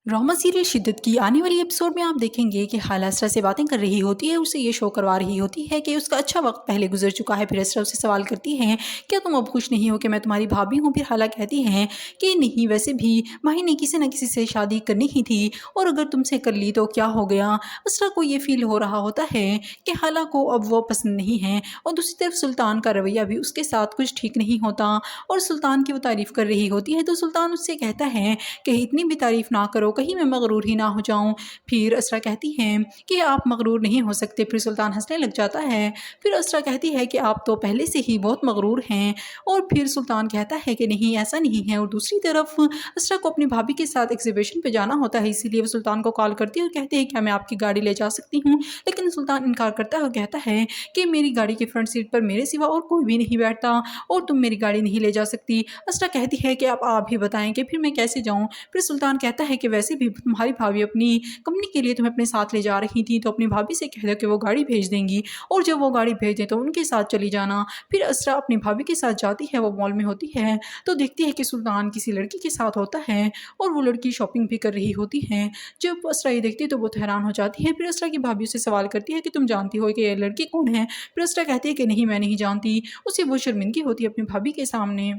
Drama serial शिद्दत की आने वाली एपिसोड में आप देखेंगे कि हाला असरा से बातें कर रही होती है। उसे ये शो करवा रही होती है कि उसका अच्छा वक्त पहले गुजर चुका है। फिर असरा उससे सवाल करती है, क्या तुम अब खुश नहीं हो कि मैं तुम्हारी भाभी हूँ? फिर हाला कहती है कि नहीं, वैसे भी माही ने किसी न किसी से शादी करनी ही थी, और अगर तुमसे कर ली तो क्या हो गया। असरा को ये फील हो रहा होता है कि हाला को अब वो पसंद नहीं है, और दूसरी तरफ सुल्तान का रवैया भी उसके साथ कुछ ठीक नहीं होता, और सुल्तान की वो तारीफ कर रही होती है तो सुल्तान उससे कहता है कि इतनी भी तारीफ ना करो, कहीं मैं मगरूर ही ना हो जाऊं। फिर असरा कहती है कि आप मगरूर नहीं हो सकते। फिर सुल्तान हंसने लग जाता है। फिर असरा कहती है कि आप तो पहले से ही बहुत मगरूर हैं। और फिर सुल्तान कहता है कि नहीं, ऐसा नहीं है। और दूसरी तरफ असरा को अपनी भाभी के साथ एग्जीबिशन पे जाना होता है, इसीलिए वो सुल्तान को कॉल करती है और कहती है क्या मैं आपकी गाड़ी ले जा सकती हूँ। लेकिन सुल्तान इनकार करता है और कहता है कि मेरी गाड़ी की फ्रंट सीट पर मेरे सिवा और कोई भी नहीं बैठता, और तुम मेरी गाड़ी नहीं ले जा सकती। असरा कहती है कि आप ही बताएं कि फिर मैं कैसे जाऊं। फिर सुल्तान कहता है कि वैसे भी तुम्हारी भाभी अपनी कंपनी के लिए तुम्हें अपने साथ ले जा रही थी, तो अपनी भाभी से कह दो कि वो गाड़ी भेज देंगी, और जब वो गाड़ी भेज दें तो उनके साथ चली जाना। फिर असरा अपनी भाभी के साथ जाती है। वो मॉल में होती है तो देखती है कि सुल्तान किसी लड़की के साथ होता है, और वो लड़की शॉपिंग भी कर रही होती है। जब असरा ये देखती है तो बहुत हैरान हो जाती है। फिर असरा की भाभी से सवाल करती है कि तुम जानती हो कि ये लड़की कौन है। फिर असरा कहती है कि नहीं, मैं नहीं जानती। उसे वो शर्मिंदगी होती है अपनी भाभी के सामने।